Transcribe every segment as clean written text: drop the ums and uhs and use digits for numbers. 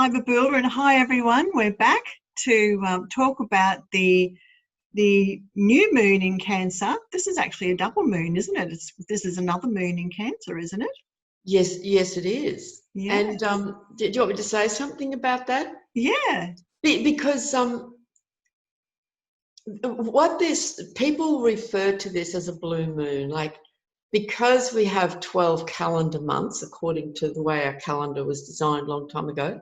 Hi, Babula, and hi, everyone. We're back to talk about the new moon in Cancer. This is actually a double moon, isn't it? This is another moon in Cancer, isn't it? Yes, it is. Yeah. And do you want me to say something about that? Yeah. Because people refer to this as a blue moon, like because we have 12 calendar months, according to the way our calendar was designed a long time ago,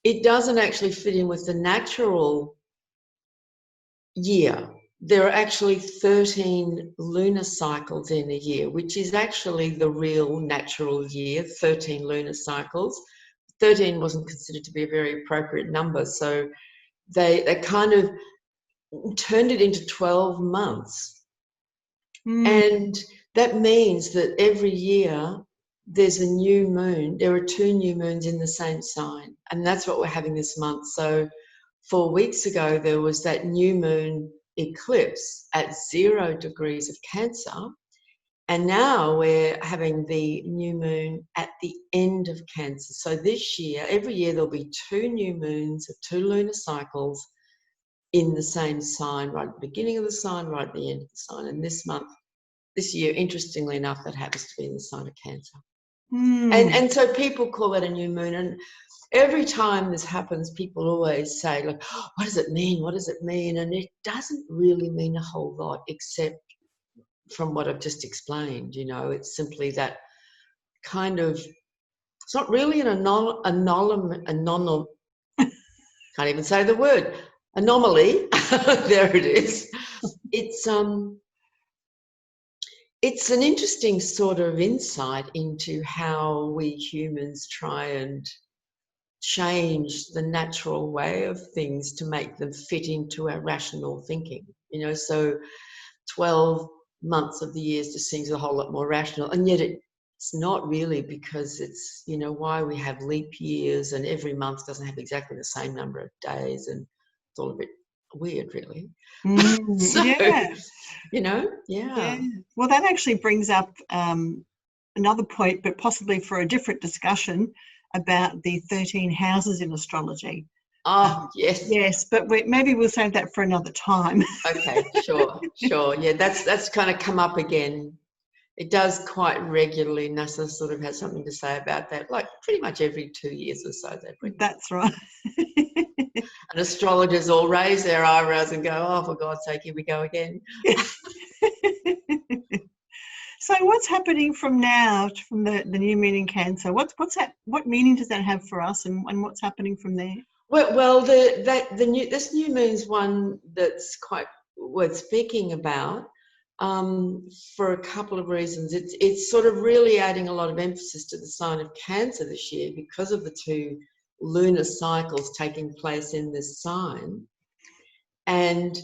it doesn't actually fit in with the natural year. There are actually 13 lunar cycles in a year, which is actually the real natural year, 13 lunar cycles. 13 wasn't considered to be a very appropriate number, so they kind of turned it into 12 months. And that means that every year there's a new moon. There are 2 new moons in the same sign, and that's what we're having this month. So 4 weeks ago, there was that new moon eclipse at 0 degrees of Cancer, and now we're having the new moon at the end of Cancer. So this year, every year, there'll be 2 new moons, 2 lunar cycles in the same sign, right at the beginning of the sign, right at the end of the sign. And this year, interestingly enough, that happens to be in the sign of Cancer. And so people call it a new moon. And every time this happens, people always say, like, oh, what does it mean? What does it mean? And it doesn't really mean a whole lot, except from what I've just explained. You know, it's simply that kind of, it's not really an can't even say the word, anomaly. There it is. It's an interesting sort of insight into how we humans try and change the natural way of things to make them fit into our rational thinking. You know, so 12 months of the years just seems a whole lot more rational, and yet it's not really, because it's, you know, why we have leap years and every month doesn't have exactly the same number of days, and it's all a bit weird, really. So, yeah. You know, yeah. Well, that actually brings up another point, but possibly for a different discussion, about the 13 houses in astrology. Oh, yes. Yes, but maybe we'll save that for another time. Okay, sure. Yeah, that's kind of come up again. It does quite regularly. NASA sort of has something to say about that, like pretty much every 2 years or so. That's right. And astrologers all raise their eyebrows and go, oh, for God's sake, here we go again. So what's happening from now, from the new moon in Cancer? What's that? What meaning does that have for us, and what's happening from there? Well, this new moon's one that's quite worth speaking about for a couple of reasons. It's sort of really adding a lot of emphasis to the sign of Cancer this year because of the 2 lunar cycles taking place in this sign. And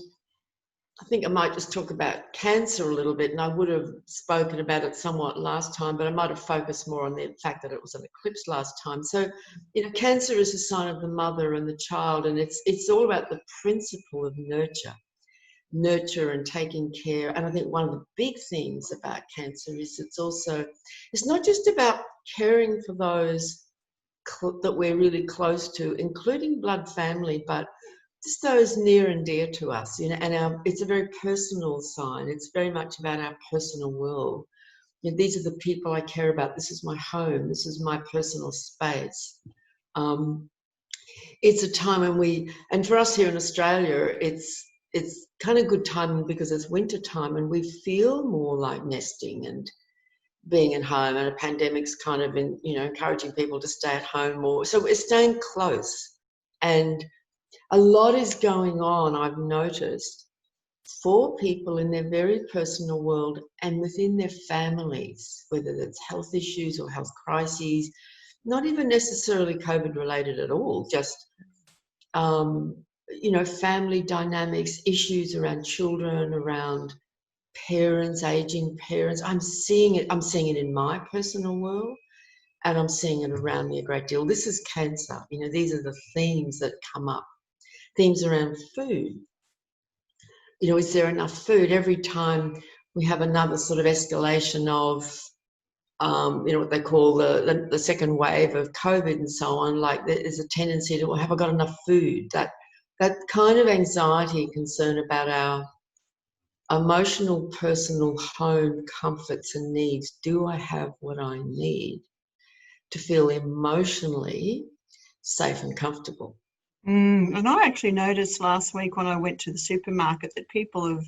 I think I might just talk about Cancer a little bit, and I would have spoken about it somewhat last time, but I might have focused more on the fact that it was an eclipse last time. So, you know, Cancer is a sign of the mother and the child, and it's all about the principle of nurture and taking care. And I think one of the big things about Cancer is it's not just about caring for those that we're really close to, including blood family, but just those near and dear to us, you know. And it's a very personal sign. It's very much about our personal world. You know, these are the people I care about. This is my home. This is my personal space. It's a time when and for us here in Australia, it's kind of good timing because it's winter time and we feel more like nesting and being at home, and a pandemic's kind of encouraging people to stay at home more. So we're staying close, and a lot is going on, I've noticed, for people in their very personal world and within their families, whether that's health issues or health crises, not even necessarily COVID related at all, just family dynamics, issues around children, around parents, aging parents. I'm seeing it in my personal world, and I'm seeing it around me a great deal. This is Cancer. You know, these are the themes that come up. Themes around food. You know, is there enough food? Every time we have another sort of escalation of what they call the second wave of COVID and so on, like there's a tendency to, well, have I got enough food? That kind of anxiety, concern about our emotional, personal home comforts and needs. Do I have what I need to feel emotionally safe and comfortable? And I actually noticed last week when I went to the supermarket that people have,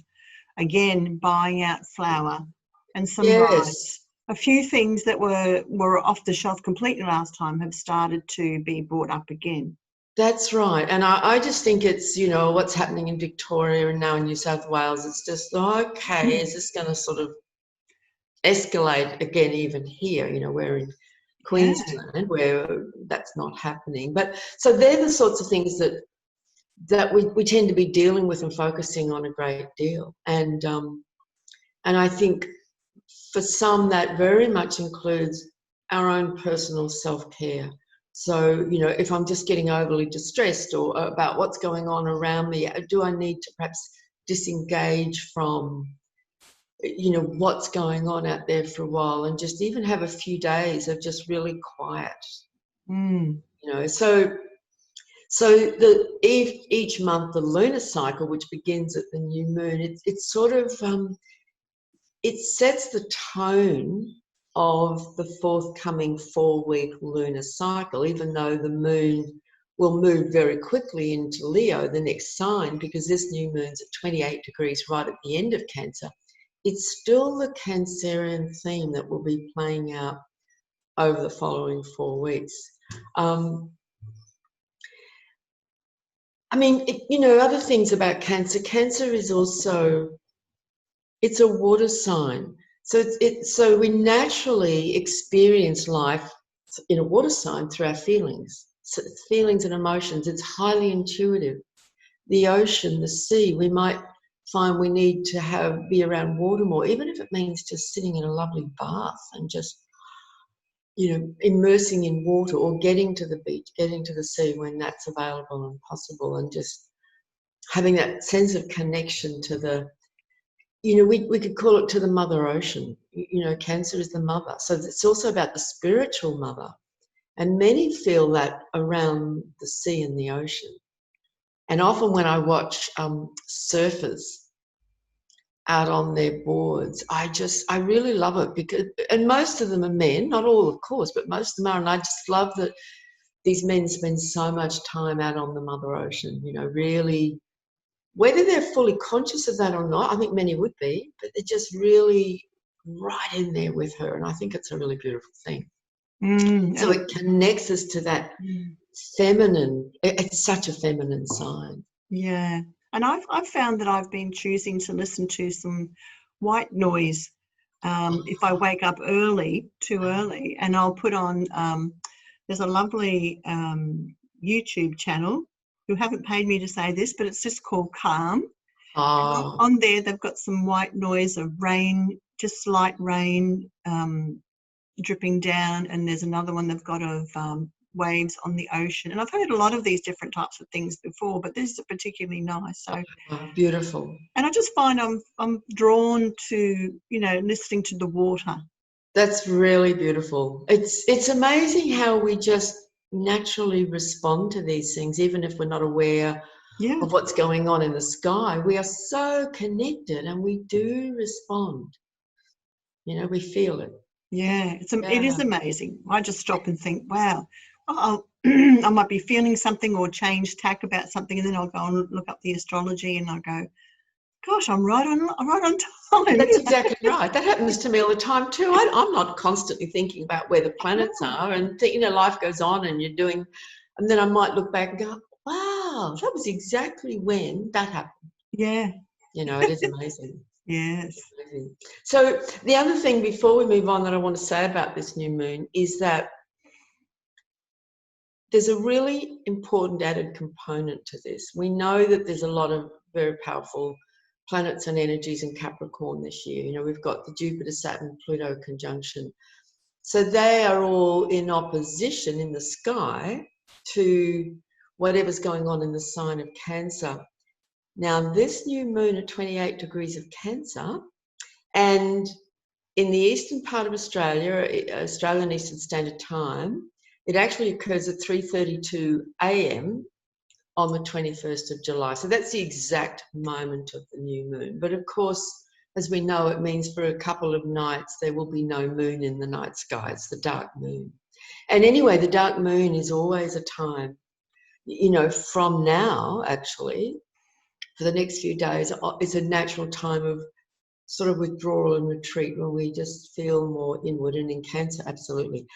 again, buying out flour and some rice. A few things that were off the shelf completely last time have started to be brought up again. That's right. And I just think it's, what's happening in Victoria and now in New South Wales, it's just, okay, is this going to sort of escalate again even here? We're in Queensland where that's not happening. But so they're the sorts of things that we tend to be dealing with and focusing on a great deal. And I think for some that very much includes our own personal self-care. So, if I'm just getting overly distressed or about what's going on around me, do I need to perhaps disengage from, what's going on out there for a while and just even have a few days of just really quiet? So each month, the lunar cycle, which begins at the new moon, it's sort of, it sets the tone of the forthcoming 4-week lunar cycle, even though the moon will move very quickly into Leo, the next sign, because this new moon's at 28 degrees right at the end of Cancer. It's still the Cancerian theme that will be playing out over the following 4 weeks. Other things about Cancer. Cancer is also, it's a water sign. So we naturally experience life in a water sign through our feelings. So feelings and emotions. It's highly intuitive. The ocean, the sea, we might find we need to be around water more, even if it means just sitting in a lovely bath and just, immersing in water, or getting to the beach, getting to the sea when that's available and possible, and just having that sense of connection to the, we could call it to the Mother Ocean. Cancer is the mother. So it's also about the spiritual mother. And many feel that around the sea and the ocean. And often when I watch surfers out on their boards, I really love it, because, and most of them are men, not all of course, but most of them are. And I just love that these men spend so much time out on the Mother Ocean, really, whether they're fully conscious of that or not. I think many would be, but they're just really right in there with her. And I think it's a really beautiful thing. So it connects us to that feminine. It's such a feminine sign. Yeah. And I've found that I've been choosing to listen to some white noise if I wake up too early, and I'll put on, there's a lovely YouTube channel who haven't paid me to say this, but it's just called Calm. On there, they've got some white noise of rain, just light rain dripping down, and there's another one they've got of waves on the ocean. And I've heard a lot of these different types of things before, but this is particularly nice. So beautiful. And I just find I'm drawn to, listening to the water. That's really beautiful. It's amazing how we just naturally respond to these things, even if we're not aware of what's going on in the sky. We are so connected, and we do respond. We feel it. Yeah, it is amazing. I just stop and think, wow, I might be feeling something or change tack about something, and then I'll go and look up the astrology, and I'll go, gosh, I'm right on time. That's exactly right. That happens to me all the time too. I'm not constantly thinking about where the planets are, and life goes on, and you're doing, and then I might look back and go, wow, that was exactly when that happened. Yeah. It is amazing. Yes. Amazing. So the other thing before we move on that I want to say about this new moon is that there's a really important added component to this. We know that there's a lot of very powerful planets and energies in Capricorn this year. We've got the Jupiter, Saturn, Pluto conjunction. So they are all in opposition in the sky to whatever's going on in the sign of Cancer. Now, this new moon at 28 degrees of Cancer, and in the eastern part of Australia, Australian Eastern Standard Time, it actually occurs at 3:32 a.m. on the 21st of July. So that's the exact moment of the new moon. But of course, as we know, it means for a couple of nights there will be no moon in the night sky. It's the dark moon. And anyway, the dark moon is always a time, you know, from now, actually, for the next few days, it's a natural time of sort of withdrawal and retreat when we just feel more inward. And in Cancer, absolutely.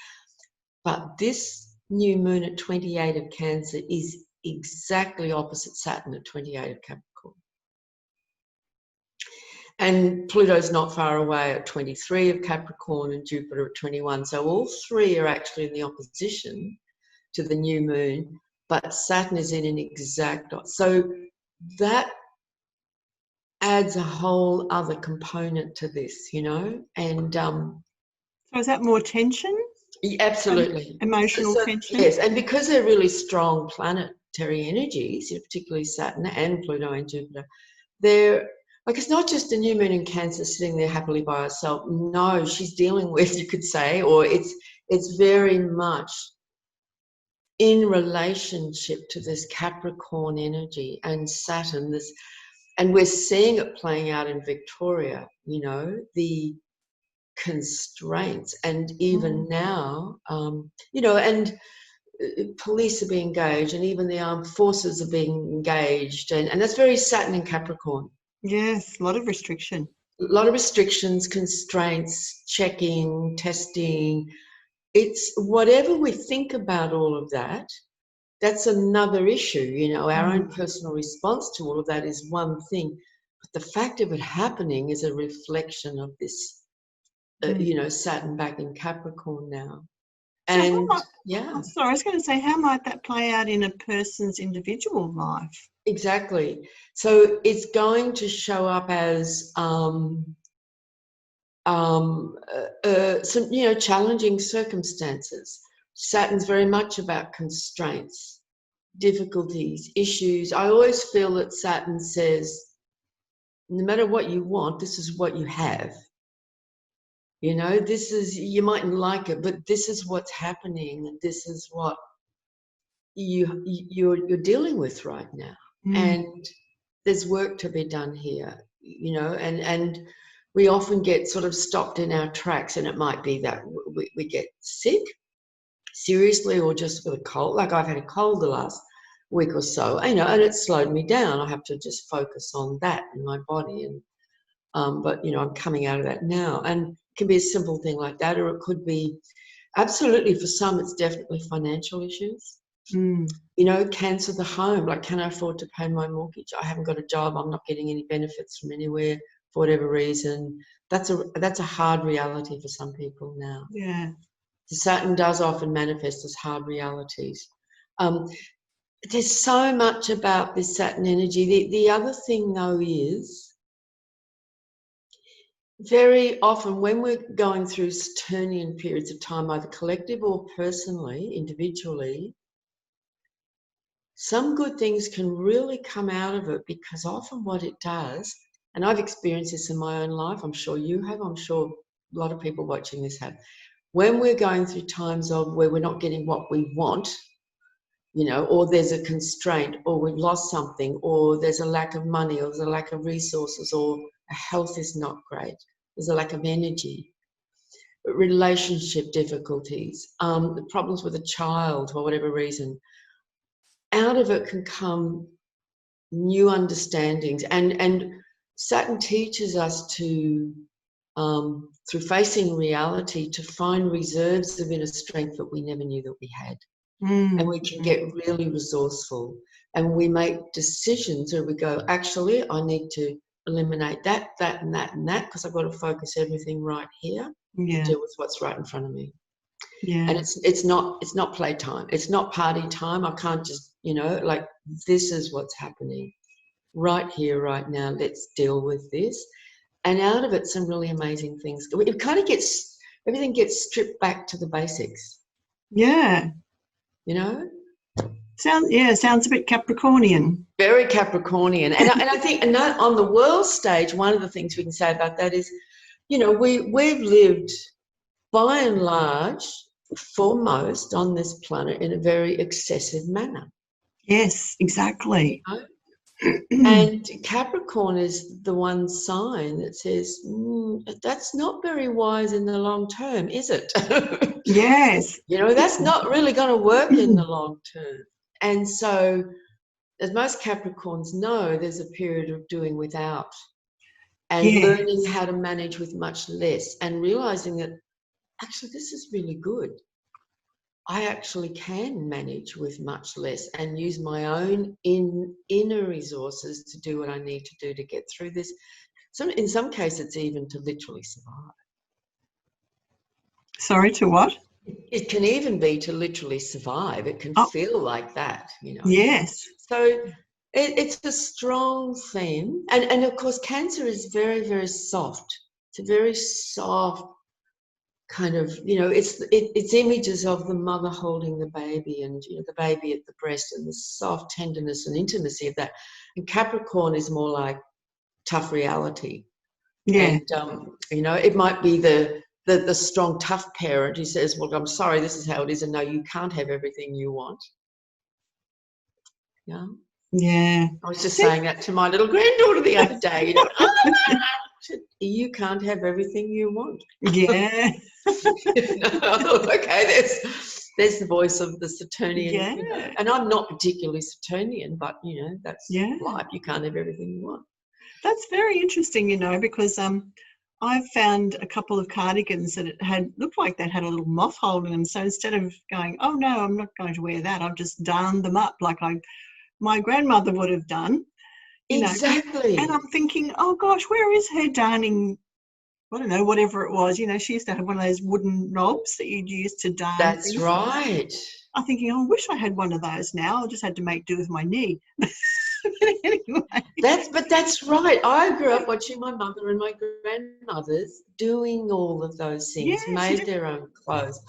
But this new moon at 28 of Cancer is exactly opposite Saturn at 28 of Capricorn. And Pluto's not far away at 23 of Capricorn and Jupiter at 21. So all three are actually in the opposition to the new moon, but Saturn is in an exact. So that adds a whole other component to this, you know. And so is that more tension? Absolutely. Emotional tension? Yes, and because they're really strong planetary energies, particularly Saturn and Pluto and Jupiter, they're like, it's not just a new moon in Cancer sitting there happily by herself. No, she's dealing with, you could say, or it's very much in relationship to this Capricorn energy and Saturn, this, and we're seeing it playing out in Victoria, you know, the constraints, and even now, you know, and police are being engaged, and even the armed forces are being engaged, and that's very Saturn in Capricorn. Yes, a lot of restriction. A lot of restrictions, constraints, checking, testing. It's whatever we think about all of that, that's another issue, you know. Our own personal response to all of that is one thing, but the fact of it happening is a reflection of this, you know, Saturn back in Capricorn now. So and yeah, sorry, I was going to say, how might that play out in a person's individual life? Exactly. So it's going to show up as some, you know, challenging circumstances. Saturn's very much about constraints, difficulties, issues. I always feel that Saturn says, no matter what you want, this is what you have. You know, this is, you mightn't like it, but this is what's happening, and this is what you're dealing with right now. And there's work to be done here, you know, and we often get sort of stopped in our tracks, and it might be that we get sick seriously, or just with a cold. Like I've had a cold the last week or so, you know, and it slowed me down. I have to just focus on that in my body, and but you know, I'm coming out of that now. And it can be a simple thing like that, or it could be absolutely, for some, it's definitely financial issues. You know, Cancer, the home, like, can I afford to pay my mortgage? I haven't got a job. I'm not getting any benefits from anywhere for whatever reason. That's a hard reality for some people now. Yeah. The Saturn does often manifest as hard realities. There's so much about this Saturn energy. The other thing, though, is very often when we're going through Saturnian periods of time, either collective or personally, individually, some good things can really come out of it, because often what it does, and I've experienced this in my own life, I'm sure you have, I'm sure a lot of people watching this have, when we're going through times of where we're not getting what we want, you know, or there's a constraint, or we've lost something, or there's a lack of money, or there's a lack of resources, or our health is not great, there's a lack of energy, relationship difficulties, problems with a child for whatever reason, out of it can come new understandings. And Saturn teaches us to, through facing reality, to find reserves of inner strength that we never knew that we had. And we can get really resourceful, and we make decisions where we go, actually, I need to eliminate that, that, and that, and that, because I've got to focus everything right here to deal with what's right in front of me. Yeah. And it's not playtime. It's not party time. I can't just, you know, like, this is what's happening right here, right now. Let's deal with this. And out of it, some really amazing things. It kind of gets, everything gets stripped back to the basics. Yeah. You know? Sounds a bit Capricornian. Very Capricornian. And I think, and on the world stage, one of the things we can say about that is you know, we've lived by and large, foremost on this planet in a very excessive manner. Yes, exactly. And Capricorn is the one sign that says, that's not very wise in the long term, is it? Yes. You know, that's not really going to work in the long term. And so, as most Capricorns know, there's a period of doing without and Yes. learning how to manage with much less and realizing that actually this is really good. I actually can manage with much less and use my own inner resources to do what I need to do to get through this. So in some cases, it's even to literally survive. Sorry, to what? It can even be to literally survive. It can feel like that, you know. Yes. So it's a strong theme. And of course, Cancer is very, very soft. It's a very soft kind of, you know, it's images of the mother holding the baby and, you know, the baby at the breast and the soft tenderness and intimacy of that. And Capricorn is more like tough reality. Yeah. And, you know, it might be the strong, tough parent who says, well, I'm sorry, this is how it is, and no, you can't have everything you want. Yeah. Yeah. I was just saying that to my little granddaughter the other day, you know, you can't have everything you want. Yeah. I thought, okay, there's the voice of the Saturnian. Yeah. You know, and I'm not particularly Saturnian, but, you know, that's life. You can't have everything you want. That's very interesting, you know, because I've found a couple of cardigans that it looked like they had a little moth hole in them. So instead of going, oh no, I'm not going to wear that, I've just darned them up like my grandmother would have done. You Exactly. know, and I'm thinking, oh gosh, where is her darning? I don't know, whatever it was. You know, she used to have one of those wooden knobs that you'd use to darn. That's things. right. I'm thinking, oh, I wish I had one of those now. I just had to make do with my knee. Anyway. But that's right. I grew up watching my mother and my grandmothers doing all of those things, made their own clothes,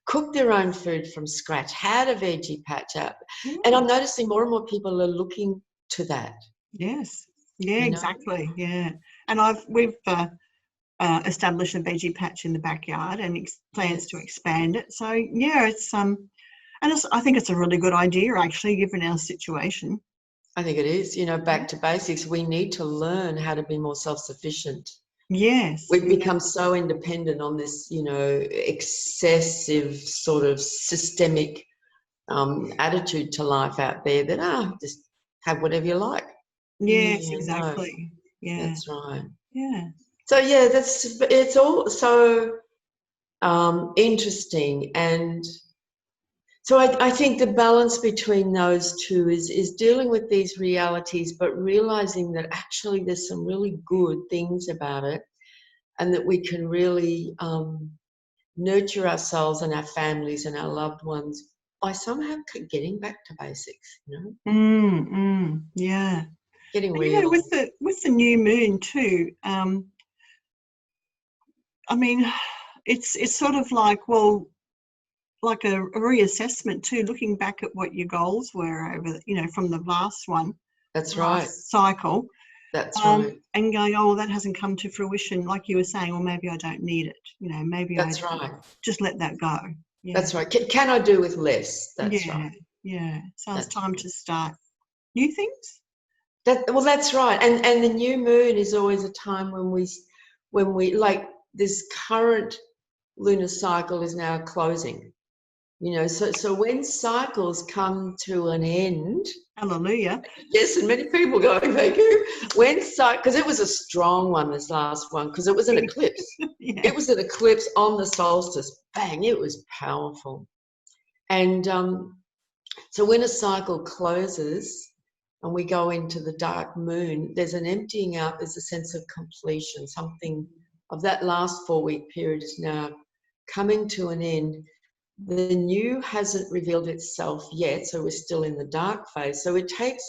cooked their own food from scratch, had a veggie patch up. And I'm noticing more and more people are looking to that. Yes. Yeah, you know? exactly. Yeah. And we've established a veggie patch in the backyard and plans to expand it. So yeah, it's I think it's a really good idea actually, given our situation. I think it is, you know, back to basics. We need to learn how to be more self-sufficient. Yes. We've become so independent on this, you know, excessive sort of systemic attitude to life out there that, just have whatever you like. Yes, exactly. No, Yeah. that's right. Yeah. So yeah, it's all so interesting. And so I think the balance between those two is dealing with these realities, but realizing that actually there's some really good things about it, and that we can really nurture ourselves and our families and our loved ones by somehow getting back to basics, you know? Yeah. Getting And, real. you know, with the new moon too, I mean, it's sort of like, well, like a reassessment too, looking back at what your goals were over, you know, from the last one. That's last right. cycle. That's right. And going, oh, well, that hasn't come to fruition, like you were saying, well, maybe I don't need it. You know, maybe That's I right. just let that go. Yeah. That's right. Can I do with less? That's right. Yeah. So it's That's time to start new things. Well, that's right. And the new moon is always a time when we like this current lunar cycle is now closing. You know, so when cycles come to an end. Hallelujah. Yes, and many people going, thank you. Because it was a strong one, this last one, because it was an eclipse. Yeah. It was an eclipse on the solstice. Bang, it was powerful. And so when a cycle closes and we go into the dark moon, there's an emptying out, there's a sense of completion. Something of that last 4-week period is now coming to an end. The new hasn't revealed itself yet, so we're still in the dark phase. So it takes,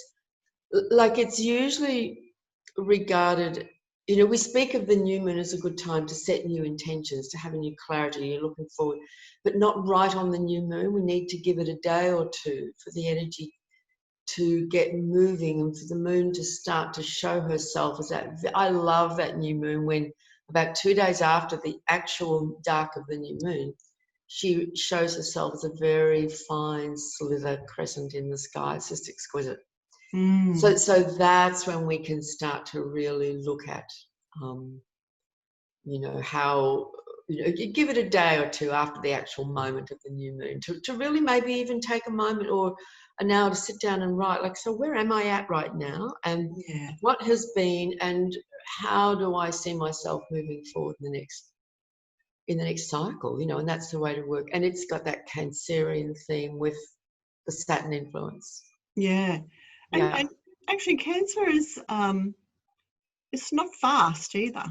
like, it's usually regarded, you know, we speak of the new moon as a good time to set new intentions, to have a new clarity, you're looking forward, but not right on the new moon. We need to give it a day or two for the energy to get moving and for the moon to start to show herself as that. I love that new moon when about 2 days after the actual dark of the new moon, she shows herself as a very fine slither crescent in the sky. It's just exquisite. So that's when we can start to really look at, how, you give it a day or two after the actual moment of the new moon to really maybe even take a moment or an hour to sit down and write, like, so where am I at right now? And what has been, and how do I see myself moving forward in the next cycle, and that's the way to work. And it's got that Cancerian theme with the Saturn influence. And actually Cancer is it's not fast either.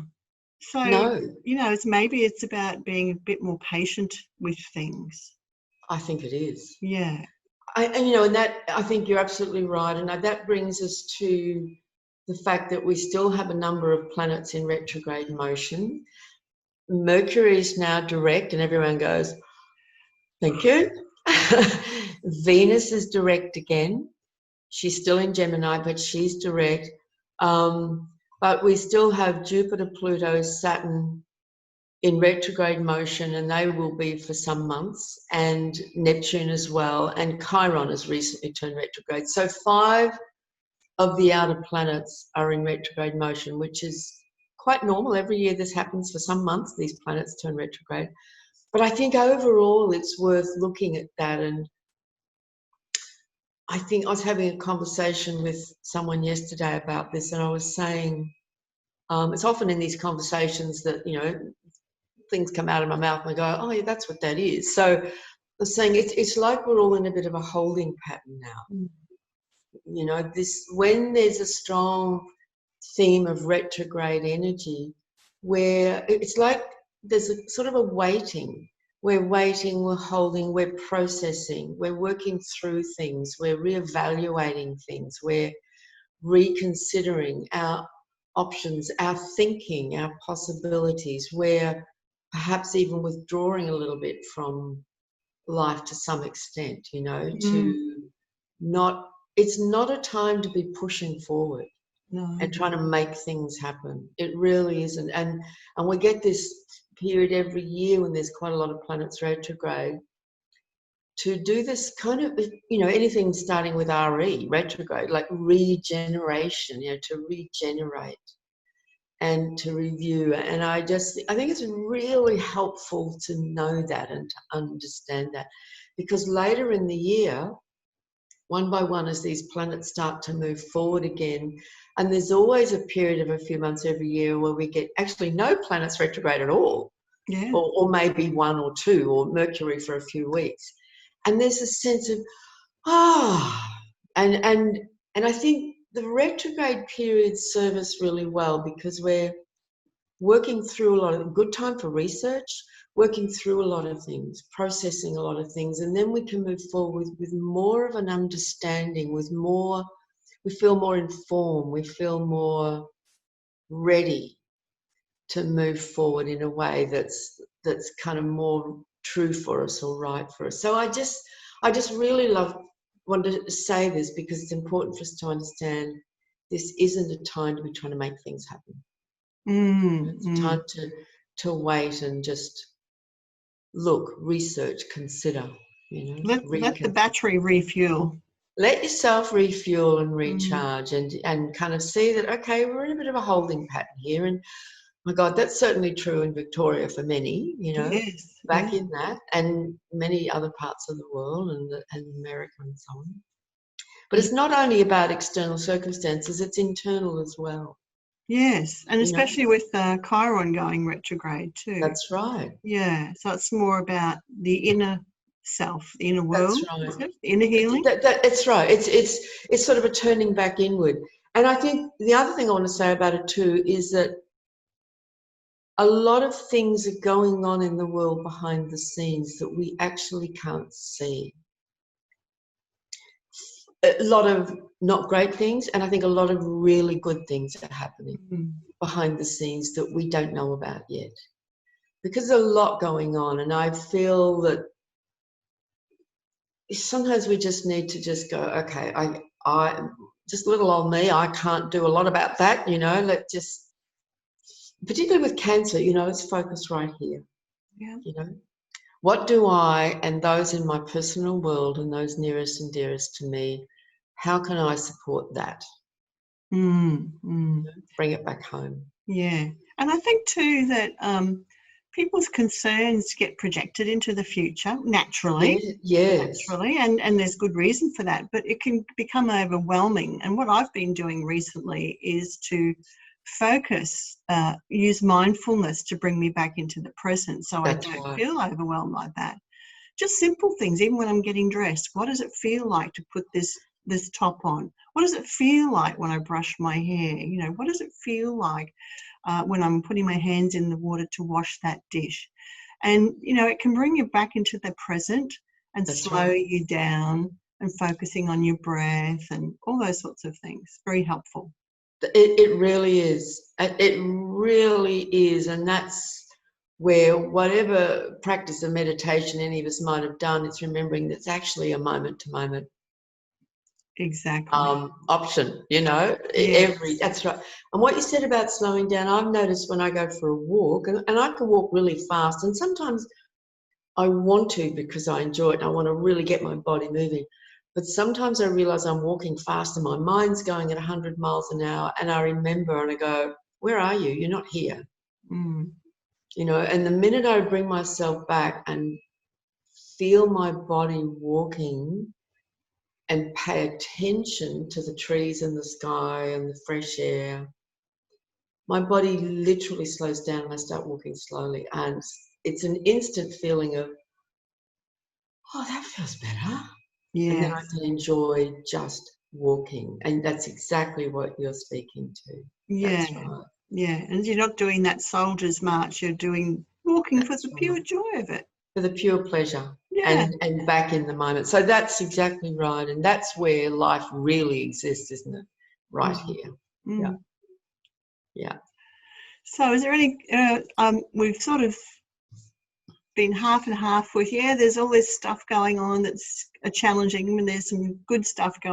So no, it's about being a bit more patient with things. I think it is. Yeah. And that, I think you're absolutely right. And that brings us to the fact that we still have a number of planets in retrograde motion. Mercury is now direct, and everyone goes, thank you. Venus is direct again. She's still in Gemini, but she's direct. But we still have Jupiter, Pluto, Saturn in retrograde motion, and they will be for some months, and Neptune as well, and Chiron has recently turned retrograde. So 5 of the outer planets are in retrograde motion, which is quite normal. Every year this happens for some months, these planets turn retrograde. But I think overall it's worth looking at that. And I think I was having a conversation with someone yesterday about this, and I was saying, it's often in these conversations that, things come out of my mouth and I go, oh yeah, that's what that is. So I was saying it's like we're all in a bit of a holding pattern now. When there's a strong theme of retrograde energy, where it's like there's a sort of a waiting. We're waiting, we're holding, we're processing, we're working through things, we're reevaluating things, we're reconsidering our options, our thinking, our possibilities. We're perhaps even withdrawing a little bit from life to some extent, it's not a time to be pushing forward and trying to make things happen. It really isn't. And we get this period every year when there's quite a lot of planets retrograde to do this kind of, anything starting with retrograde, like regeneration, to regenerate and to review. And I think it's really helpful to know that and to understand that, because later in the year, one by one, as these planets start to move forward again, and there's always a period of a few months every year where we get actually no planets retrograde at all, or maybe 1 or 2, or Mercury for a few weeks. And there's a sense of, and I think the retrograde periods serve us really well, because we're working through a lot of good time for research, working through a lot of things, processing a lot of things, and then we can move forward with more of an understanding, we feel more informed, we feel more ready to move forward in a way that's kind of more true for us or right for us. So I just really wanted to say this, because it's important for us to understand this isn't a time to be trying to make things happen. It's a time to wait and just look, research, consider, Let the battery refuel. Let yourself refuel and recharge, and kind of see that, okay, we're in a bit of a holding pattern here. And my God, that's certainly true in Victoria for many, back in that, and many other parts of the world, and America and so on. But it's not only about external circumstances, it's internal as well. Yes, and especially with Chiron going retrograde too. That's right. Yeah, so it's more about the inner self, the inner world, that's right. The inner healing. That's right. It's sort of a turning back inward. And I think the other thing I want to say about it too is that a lot of things are going on in the world behind the scenes that we actually can't see. A lot of not great things, and I think a lot of really good things are happening behind the scenes that we don't know about yet. Because there's a lot going on, and I feel that sometimes we just need to just go, okay, I just little old me, I can't do a lot about that, let's just particularly with Cancer, you know, it's focused right here. Yeah. You know, what do I and those in my personal world and those nearest and dearest to me, how can I support that? Bring it back home. Yeah. And I think too that people's concerns get projected into the future naturally. Yes. Naturally, and there's good reason for that, but it can become overwhelming. And what I've been doing recently is to focus, use mindfulness to bring me back into the present, so That's I don't right. feel overwhelmed like that. Just simple things, even when I'm getting dressed. What does it feel like to put this top on? What does it feel like when I brush my hair? You know, what does it feel like when I'm putting my hands in the water to wash that dish? And, you know, it can bring you back into the present and That's slow right. you down, and focusing on your breath and all those sorts of things. Very helpful. It really is. It really is. And that's where whatever practice of meditation any of us might have done, it's remembering that it's actually a moment-to-moment Exactly. option, you know, Yeah. that's right. And what you said about slowing down, I've noticed when I go for a walk, and I can walk really fast, and sometimes I want to because I enjoy it and I want to really get my body moving. But sometimes I realize I'm walking fast and my mind's going at 100 miles an hour, and I remember and I go, where are you? You're not here. You know, and the minute I bring myself back and feel my body walking and pay attention to the trees and the sky and the fresh air, my body literally slows down and I start walking slowly. And it's an instant feeling of, oh, that feels better. And then I Yes. can enjoy just walking. And that's exactly what you're speaking to. Yeah. That's right. Yeah. And you're not doing that soldier's march. You're doing walking for That's the pure right. joy of it. For the pure pleasure Yeah. and back in the moment. So that's exactly right. And that's where life really exists, isn't it? Right here. Yeah. Yeah. So is there any, we've sort of been half and half with, there's all this stuff going on that's challenging, and there's some good stuff it's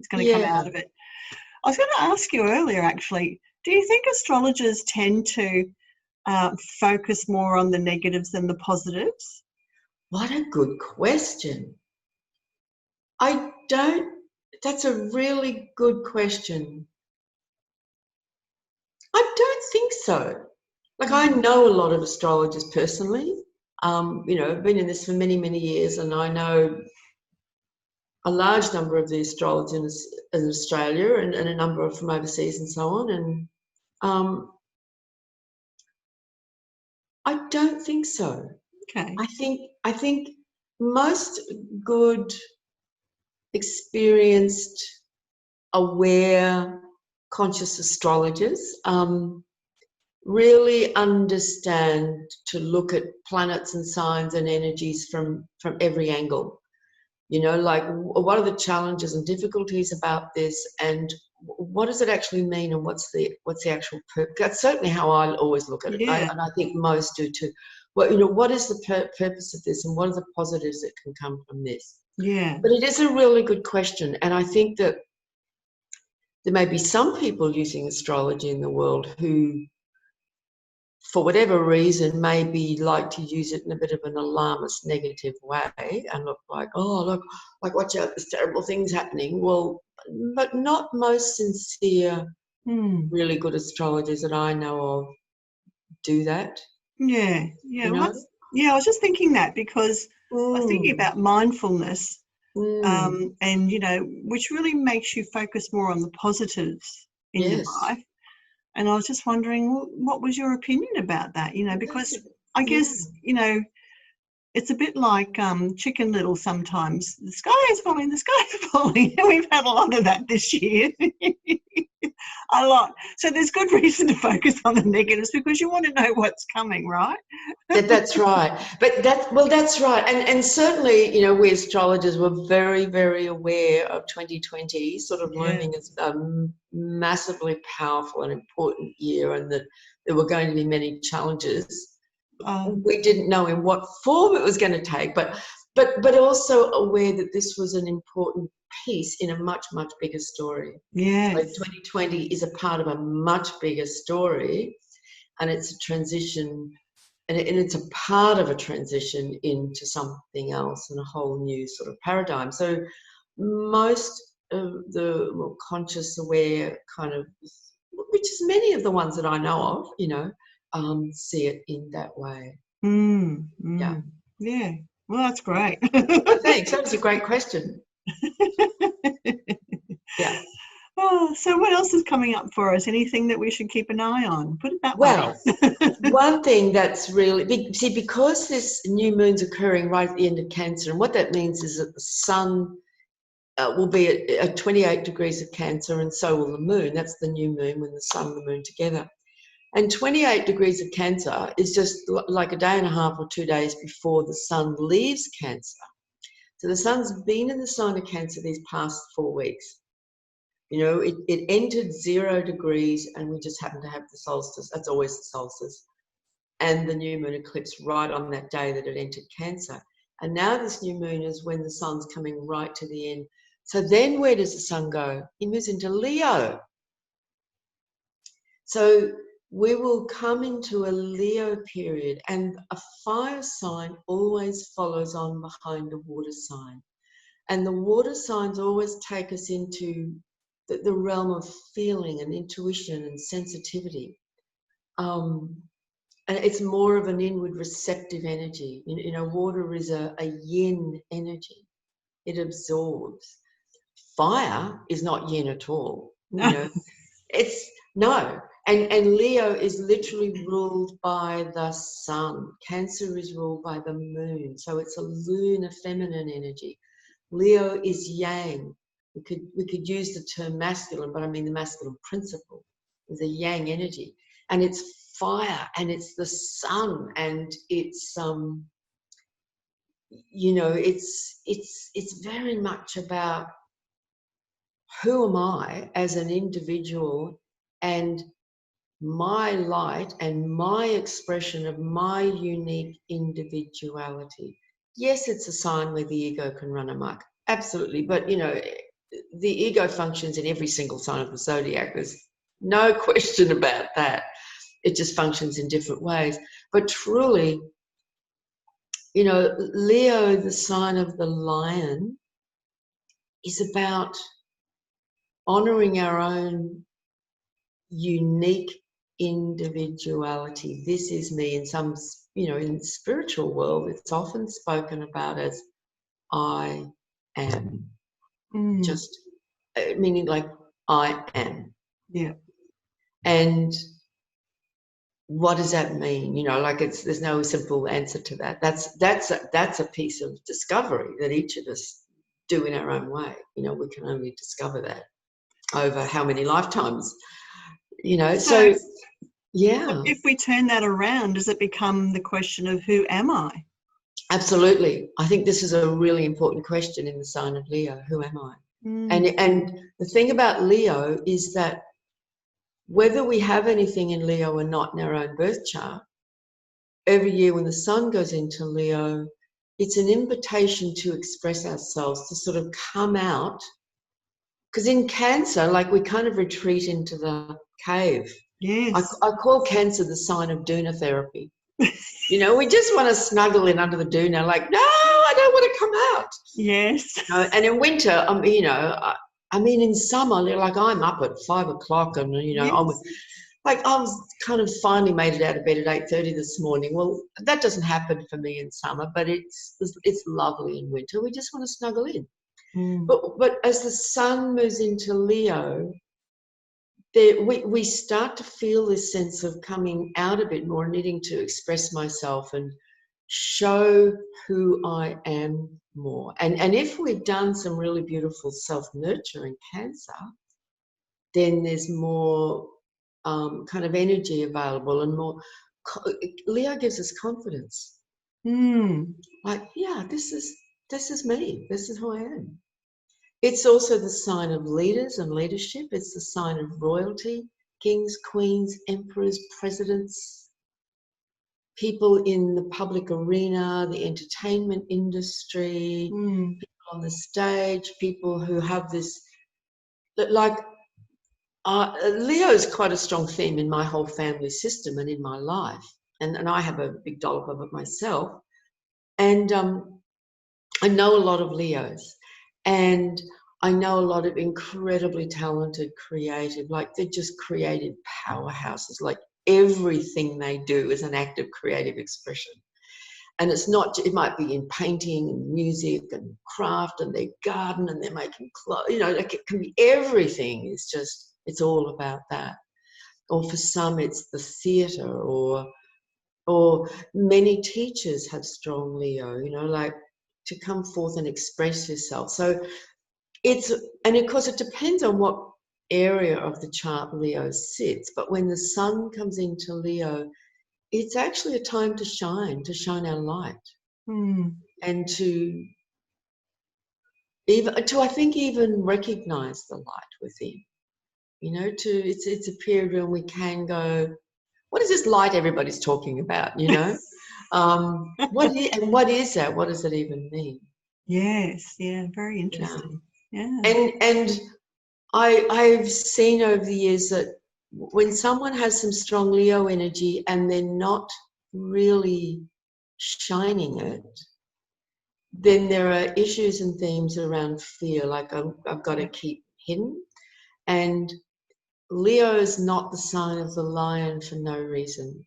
going to come out of it. I was going to ask you earlier, actually, do you think astrologers tend to focus more on the negatives than the positives? What a good question. That's a really good question. I don't think so. Like, I know a lot of astrologers personally. You know, I've been in this for many, many years, and I know a large number of the astrologers in Australia and a number from overseas and so on. And I don't think so. Okay. I think most good, experienced, aware, conscious astrologers really understand to look at planets and signs and energies from every angle. You know, like, what are the challenges and difficulties about this, and what does it actually mean, and what's the actual purpose? That's certainly how I always look at it, Yeah. and I think most do too. Well, you know, what is the purpose of this, and what are the positives that can come from this? Yeah. But it is a really good question, and I think that there may be some people using astrology in the world who, for whatever reason, maybe like to use it in a bit of an alarmist, negative way and look like, oh, look, like, watch out, there's terrible things happening. Well, but not most sincere, really good astrologers that I know of do that. Yeah. Yeah. You Well, know? I was just thinking that because I was thinking about mindfulness, and, you know, which really makes you focus more on the positives in your Yes. life. And I was just wondering, what was your opinion about that? You know, because I guess, you know, it's a bit like Chicken Little sometimes. The sky is falling, the sky is falling. And we've had a lot of that this year. A lot. So there's good reason to focus on the negatives because you want to know what's coming, right? That's right. But that's right. And certainly, you know, we astrologers were very, very aware of 2020 sort of looming as a massively powerful and important year, and that there were going to be many challenges. We didn't know in what form it was going to take, but also aware that this was an important piece in a much, much bigger story. Yes. So 2020 is a part of a much bigger story. and it's a transition, and it's a part of a transition into something else and a whole new sort of paradigm. So most of the more conscious, aware kind of, which is many of the ones that I know of, you know, see it in that way. Yeah. Yeah. Well, that's great. Thanks. That was a great question. Yeah. Oh, so what else is coming up for us? Anything that we should keep an eye on? Put it that Well, way. one thing that's really big, see, because this new moon's occurring right at the end of Cancer, and what that means is that the sun will be at 28 degrees of Cancer, and so will the moon. That's the new moon, when the sun and the moon together. And 28 degrees of Cancer is just like a day and a half or 2 days before the sun leaves Cancer. So the sun's been in the sign of Cancer these past 4 weeks. You know, it entered 0 degrees, and we just happened to have the solstice. That's always the solstice. And the new moon eclipse right on that day that it entered Cancer. And now this new moon is when the sun's coming right to the end. So then where does the sun go? He moves into Leo. So we will come into a Leo period, and a fire sign always follows on behind a water sign. And the water signs always take us into the realm of feeling and intuition and sensitivity. And it's more of an inward receptive energy. You know, water is a yin energy. It absorbs. Fire is not yin at all. No. You know, it's no. And Leo is literally ruled by the sun. Cancer is ruled by the moon. So it's a lunar feminine energy. Leo is yang. We could use the term masculine, but I mean the masculine principle is a yang energy. And it's fire, and it's the sun, and it's you know, it's very much about who am I as an individual, and my light and my expression of my unique individuality. Yes, it's a sign where the ego can run amok, absolutely, but you know, the ego functions in every single sign of the zodiac. There's no question about that. It just functions in different ways. But truly, you know, Leo, the sign of the lion, is about honoring our own unique individuality. This is me. In some, you know, in the spiritual world, it's often spoken about as I am. Just meaning like I am. Yeah. And what does that mean? You know, like there's no simple answer to that. That's a piece of discovery that each of us do in our own way. You know, we can only discover that over how many lifetimes. You know, so yeah. If we turn that around, does it become the question of who am I? Absolutely. I think this is a really important question in the sign of Leo. Who am I? And the thing about Leo is that whether we have anything in Leo or not in our own birth chart, every year when the sun goes into Leo, it's an invitation to express ourselves, to sort of come out. Because in Cancer, like, we kind of retreat into the cave. Yes. I call Cancer the sign of doona therapy. You know, we just want to snuggle in under the doona, like, no, I don't want to come out. Yes. You know, and in winter, you know, I mean, in summer, like, I'm up at 5 o'clock, and you know, Yes. I was kind of finally made it out of bed at 8:30 this morning. Well, that doesn't happen for me in summer, but it's lovely in winter. We just want to snuggle in. But as the sun moves into Leo, we start to feel this sense of coming out a bit more, needing to express myself and show who I am more. And if we've done some really beautiful self-nurture in Cancer, then there's more kind of energy available, and more. Leo gives us confidence. Like, yeah, this is me. This is who I am. It's also the sign of leaders and leadership. It's the sign of royalty, kings, queens, emperors, presidents, people in the public arena, the entertainment industry, people on the stage, people who have this, like, Leo is quite a strong theme in my whole family system and in my life. And I have a big dollop of it myself. And I know a lot of Leos. And I know a lot of incredibly talented, creative, like they're just creative powerhouses. Like everything they do is an act of creative expression. And it's not, it might be in painting and music and craft and their garden and they're making clothes, you know, like it can be everything. It's just, it's all about that. Or for some, it's the theatre, or many teachers have strong Leo, you know, like to come forth and express yourself. So it's, and of course it depends on what area of the chart Leo sits, but when the sun comes into Leo, it's actually a time to shine our light. And to even, I think, even recognize the light within, you know, it's a period when we can go, what is this light everybody's talking about, you know? What is that? What does it even mean? Yes, yeah, very interesting. Yeah. And I've seen over the years that when someone has some strong Leo energy and they're not really shining it, then there are issues and themes around fear, like I've got to keep hidden. And Leo is not the sign of the lion for no reason.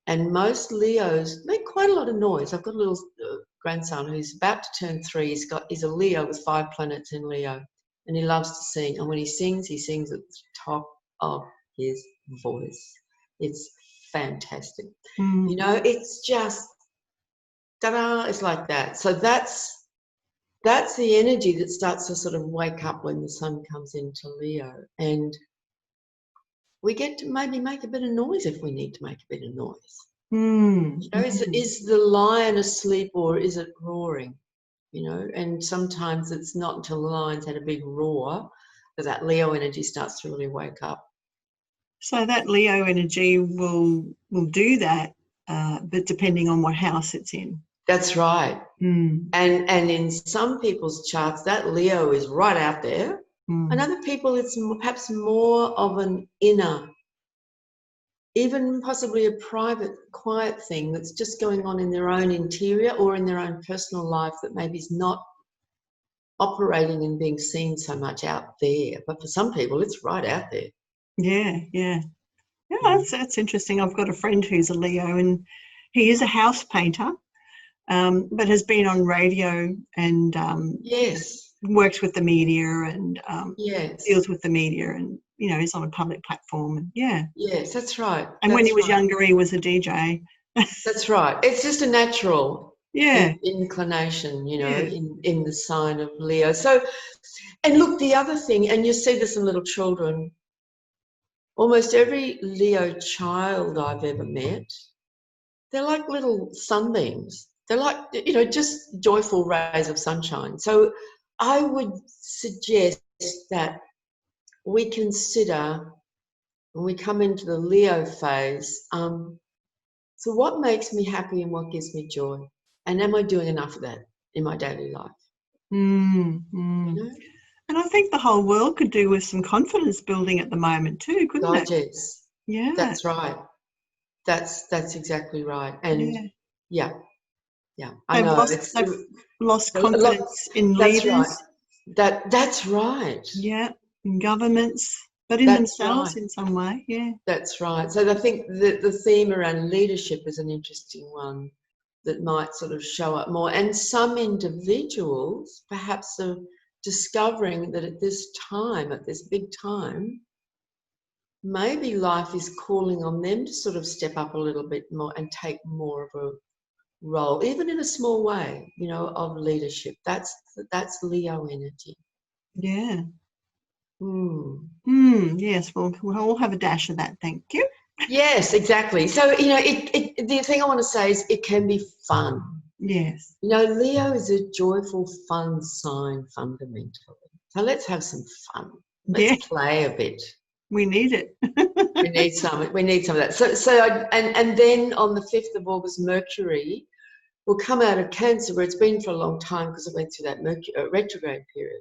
And most Leos make quite a lot of noise. I've got a little grandson who's about to turn 3. He's a Leo with 5 planets in Leo, and he loves to sing. And when he sings at the top of his voice. It's fantastic. You know, it's just, ta-da, it's like that. So that's the energy that starts to sort of wake up when the sun comes into Leo. And we get to maybe make a bit of noise if we need to make a bit of noise. You know, is the lion asleep or is it roaring? You know, and sometimes it's not until the lion's had a big roar that Leo energy starts to really wake up. So that Leo energy will do that, but depending on what house it's in. That's right. And in some people's charts, that Leo is right out there. And other people, it's perhaps more of an inner, even possibly a private, quiet thing that's just going on in their own interior or in their own personal life that maybe is not operating and being seen so much out there. But for some people, it's right out there. Yeah, that's interesting. I've got a friend who's a Leo, and he is a house painter, but has been on radio and works with the media and deals with the media, and you know, he's on a public platform. And yes, that's right. And when he was younger, he was a DJ. That's right. It's just a natural inclination, you know, in the sign of Leo. So, and look, the other thing, and you see this in little children, almost every Leo child I've ever met, they're like little sunbeams. They're like, you know, just joyful rays of sunshine. So I would suggest that we consider, when we come into the Leo phase, so what makes me happy and what gives me joy? And am I doing enough of that in my daily life? You know? And I think the whole world could do with some confidence building at the moment too, couldn't it? Yes. Yeah. That's right. That's exactly right. And I know they've lost confidence in leaders. Right. That's right. Yeah, in governments, but in themselves in some way. Yeah. That's right. So I think the theme around leadership is an interesting one that might sort of show up more. And some individuals perhaps are discovering that at this time, at this big time, maybe life is calling on them to sort of step up a little bit more and take more of a role, even in a small way, you know, of leadership. That's Leo energy. Yeah. Yes, we'll all have a dash of that. Thank you. Yes, exactly. So, you know, the thing I want to say is it can be fun. Yes. You know, Leo is a joyful, fun sign fundamentally. So let's have some fun. Let's play a bit. We need it. We need some of that. So and then on the 5th of August, Mercury will come out of Cancer, where it's been for a long time because it went through that retrograde period.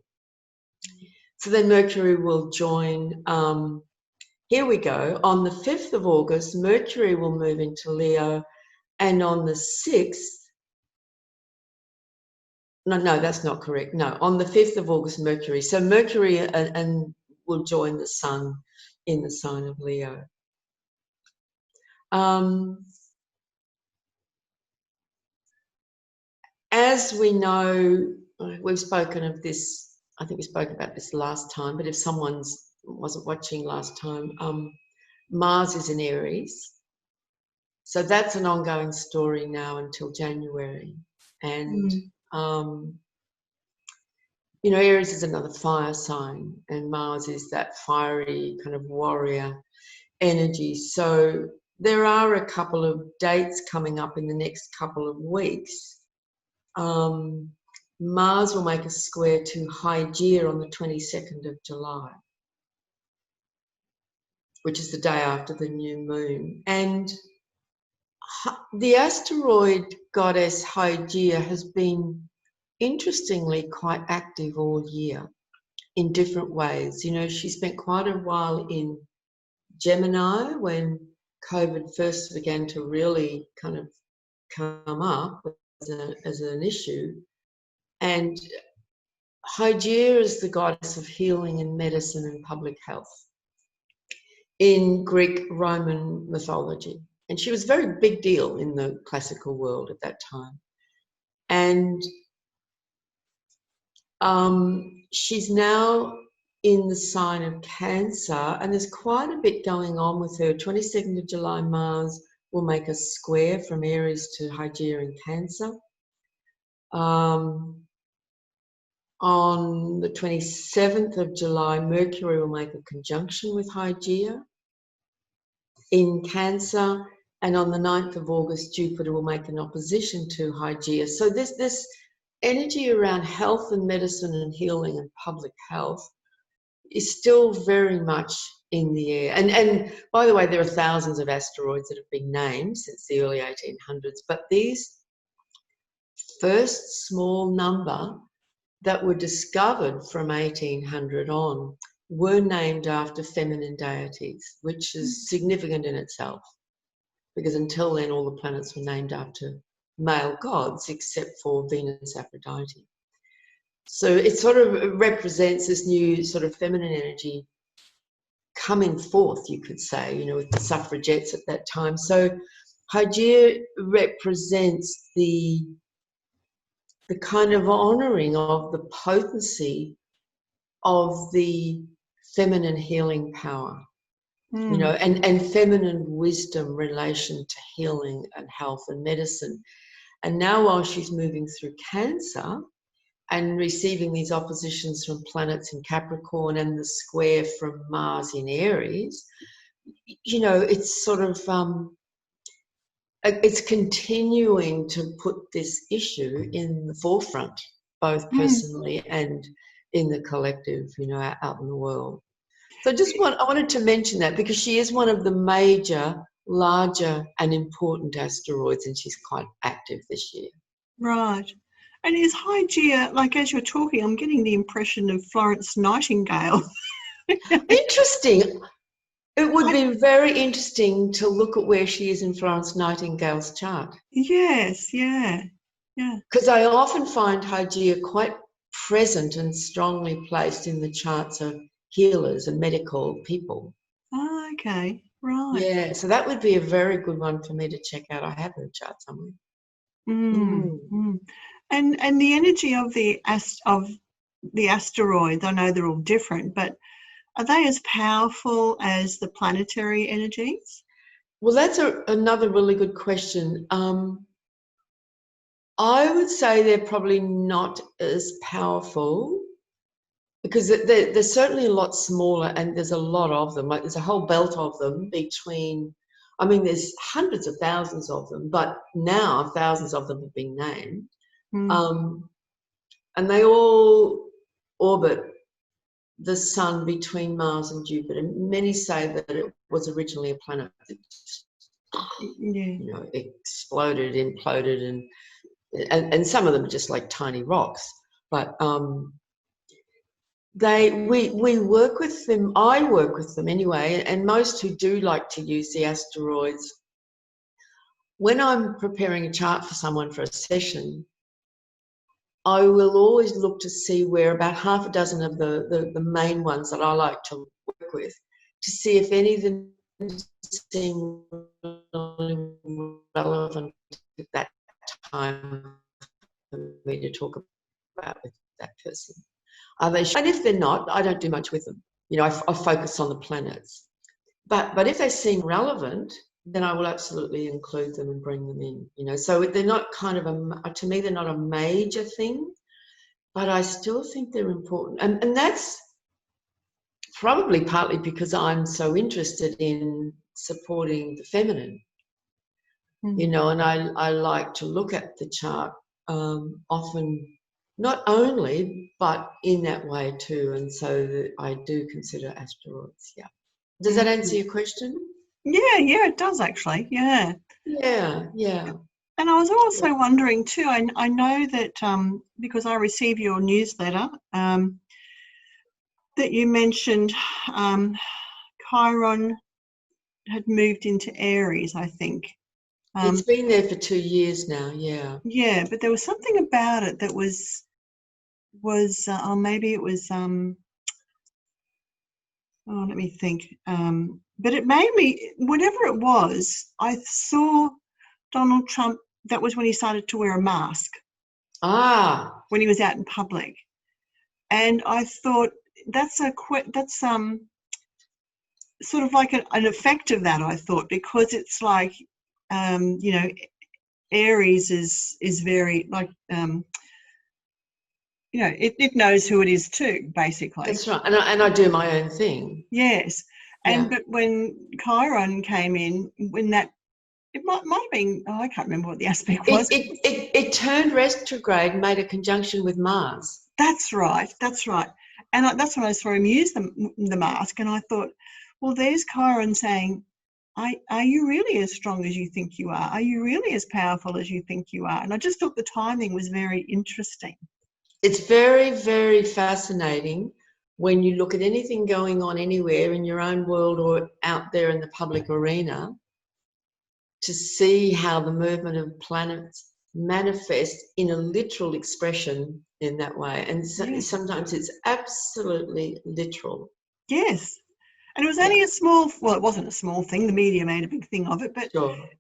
So then Mercury will join, here we go, on the 5th of August, Mercury will move into Leo, and on the 6th, no, that's not correct. No, on the 5th of August, Mercury. So Mercury and will join the Sun in the sign of Leo. As we know, we've spoken of this, I think we spoke about this last time, but if someone wasn't watching last time, Mars is in Aries. So that's an ongoing story now until January. And, you know, Aries is another fire sign, and Mars is that fiery kind of warrior energy. So there are a couple of dates coming up in the next couple of weeks. Mars will make a square to Hygeia on the 22nd of July, which is the day after the new moon. And the asteroid goddess Hygeia has been, interestingly, quite active all year in different ways. You know, she spent quite a while in Gemini when COVID first began to really kind of come up as an issue. And Hygeia is the goddess of healing and medicine and public health in Greek Roman mythology. And she was a very big deal in the classical world at that time. And she's now in the sign of Cancer, and there's quite a bit going on with her. 22nd of July, Mars will make a square from Aries to Hygeia in Cancer. On the 27th of July, Mercury will make a conjunction with Hygeia in Cancer, and on the 9th of August, Jupiter will make an opposition to Hygeia. So this energy around health and medicine and healing and public health is still very much in the air. And by the way, there are thousands of asteroids that have been named since the early 1800s, but these first small number that were discovered from 1800 on were named after feminine deities, which is significant in itself, because until then all the planets were named after male gods except for Venus, Aphrodite. So it sort of represents this new sort of feminine energy coming forth, you could say, you know, with the suffragettes at that time. So Hygeia represents the kind of honouring of the potency of the feminine healing power, you know, and feminine wisdom relation to healing and health and medicine. And now while she's moving through Cancer and receiving these oppositions from planets in Capricorn and the square from Mars in Aries, you know, it's sort of, it's continuing to put this issue in the forefront, both personally and in the collective, you know, out in the world. So I wanted to mention that because she is one of the major, larger and important asteroids, and she's quite active this year. Right. And is Hygeia, like as you're talking, I'm getting the impression of Florence Nightingale. Interesting. It would be very interesting to look at where she is in Florence Nightingale's chart. Yes, yeah. Because I often find Hygeia quite present and strongly placed in the charts of healers and medical people. Oh, okay, right. Yeah, so that would be a very good one for me to check out. I have her chart somewhere. And the energy of the asteroids, I know they're all different, but are they as powerful as the planetary energies? Well, that's another really good question. I would say they're probably not as powerful because they're certainly a lot smaller, and there's a lot of them. Like there's a whole belt of them between, I mean, there's hundreds of thousands of them, but now thousands of them have been named. And they all orbit the sun between Mars and Jupiter. Many say that it was originally a planet that just, you know, exploded, imploded, and some of them are just like tiny rocks. But we work with them. I work with them anyway, and most who do like to use the asteroids. When I'm preparing a chart for someone for a session, I will always look to see where about half a dozen of the main ones that I like to work with, to see if any of them seem relevant at that time for me to talk about with that person. And if they're not, I don't do much with them. You know, I focus on the planets. But if they seem relevant, then I will absolutely include them and bring them in. You know, so they're not kind of to me, they're not a major thing, but I still think they're important. And that's probably partly because I'm so interested in supporting the feminine. You know, and I like to look at the chart often, not only, but in that way too. And so that I do consider asteroids. Yeah. Does that answer your question? Yeah, it does actually. Yeah. Yeah. And I was also wondering too, I know that because I receive your newsletter, that you mentioned Chiron had moved into Aries, I think. It's been there for 2 years now, yeah. Yeah, but there was something about it that was maybe it was let me think. But it made me, whatever it was, I saw Donald Trump. That was when he started to wear a mask. When he was out in public, and I thought that's sort of like an effect of that. I thought, because it's like you know, Aries is very like you know, it knows who it is too, basically. That's right, and I do my own thing. Yes, and but when Chiron came in, when that, it might have been, I can't remember what the aspect was. It turned retrograde, made a conjunction with Mars. That's right. And that's when I saw him use the mask, and I thought, well, there's Chiron saying, are you really as strong as you think you are? Are you really as powerful as you think you are? And I just thought the timing was very interesting. It's very, very fascinating when you look at anything going on anywhere in your own world or out there in the public arena, to see how the movement of planets manifests in a literal expression in that way. And sometimes it's absolutely literal. Yes. And it was only it wasn't a small thing. The media made a big thing of it, but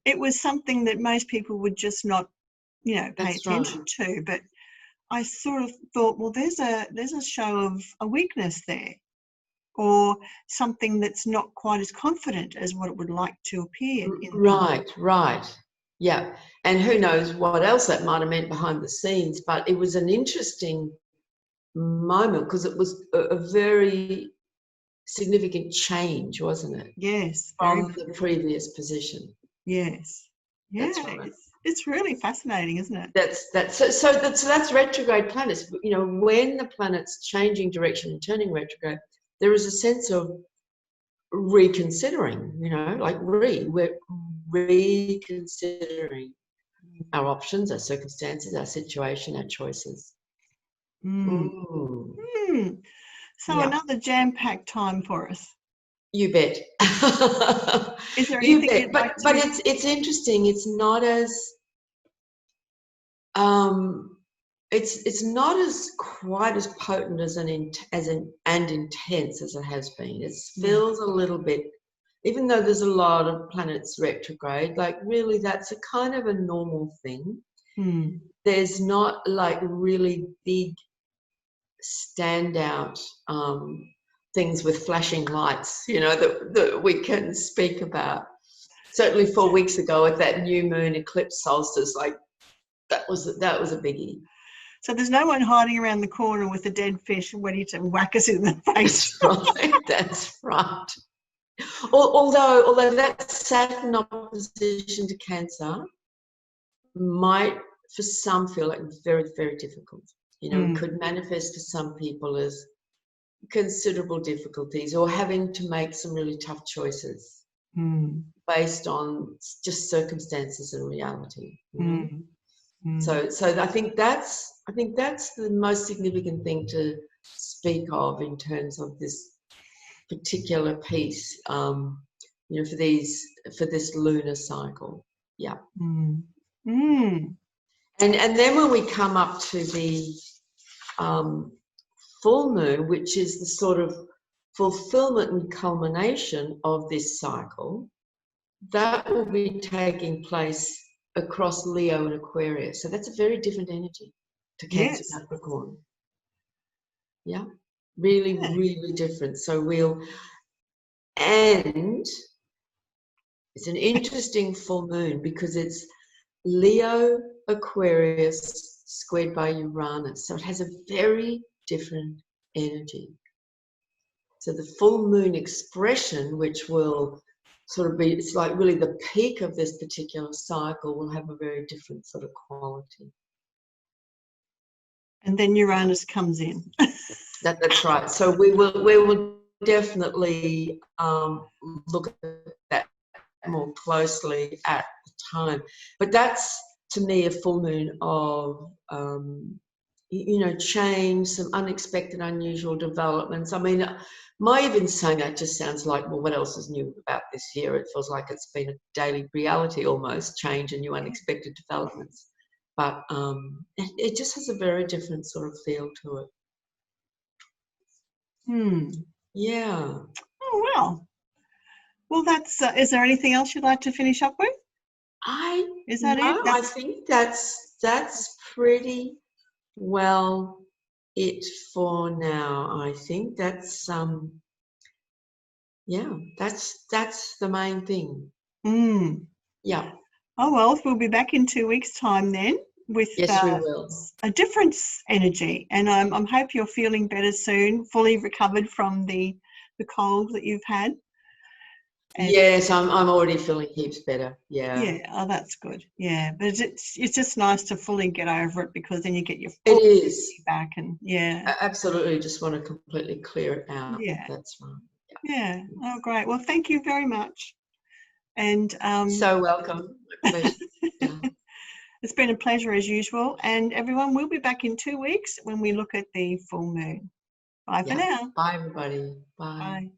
it was something that most people would just not, you know, pay attention to. But I sort of thought, well, there's a show of a weakness there, or something that's not quite as confident as what it would like to appear. Right. Yeah. And who knows what else that might have meant behind the scenes, but it was an interesting moment because it was a very significant change, wasn't it? Yes. From the previous position. Yes. Yeah. That's right. It's really fascinating, isn't it? That's retrograde planets. You know, when the planet's changing direction and turning retrograde, there is a sense of reconsidering, you know, like we're reconsidering our options, our circumstances, our situation, our choices. So another jam-packed time for us. You bet. Is there anything you'd like to... But it's interesting. It's not as it's not as quite as potent and intense as it has been. It feels a little bit, even though there's a lot of planets retrograde, like really that's a kind of a normal thing. There's not like really big standout things with flashing lights, you know, that we can speak about. Certainly 4 weeks ago at that new moon eclipse solstice, like that was a biggie. So there's no one hiding around the corner with a dead fish ready to whack us in the face. That's right. Although that Saturn opposition to Cancer might, for some, feel like very, very difficult. You know, it could manifest for some people as considerable difficulties or having to make some really tough choices based on just circumstances and reality. You know? So I think that's the most significant thing to speak of in terms of this particular piece, you know, for this lunar cycle. Yeah. Mm. Mm. And then when we come up to the full moon, which is the sort of fulfillment and culmination of this cycle, that will be taking place across Leo and Aquarius. So that's a very different energy to Cancer, Yes. Capricorn. Yeah, really, Yeah. really different. So and it's an interesting full moon because it's Leo, Aquarius squared by Uranus. So it has a very different energy. So the full moon expression, which will sort of be, it's like really the peak of this particular cycle, will have a very different sort of quality. And then Uranus comes in. That's right. So we will definitely look at that more closely at the time. But that's, to me, a full moon of you know, change, some unexpected, unusual developments. I mean, my even saying that just sounds like, well, what else is new about this year? It feels like it's been a daily reality almost, change and new unexpected developments. But it just has a very different sort of feel to it. Hmm. Yeah. Oh, well. Well, that's, is there anything else you'd like to finish up with? Is that it? I think that's pretty well it for now. I think that's yeah, that's the main thing. Mm. Yeah. Oh, well, we'll be back in 2 weeks' time then with Yes, we will. a different energy. And I hope you're feeling better soon, fully recovered from the cold that you've had. And Yes, I'm already feeling heaps better. Yeah. yeah, oh, that's good. Yeah, but it's just nice to fully get over it because then you get your It full is. energy back, and yeah, Absolutely, just want to completely clear it out. yeah, That's right. yeah. Oh, great. Well, thank you very much. And So welcome. My pleasure. Yeah. it's been a pleasure as usual. And everyone, we'll be back in 2 weeks when we look at the full moon. Bye for Yeah. now. Bye, everybody. Bye. Bye.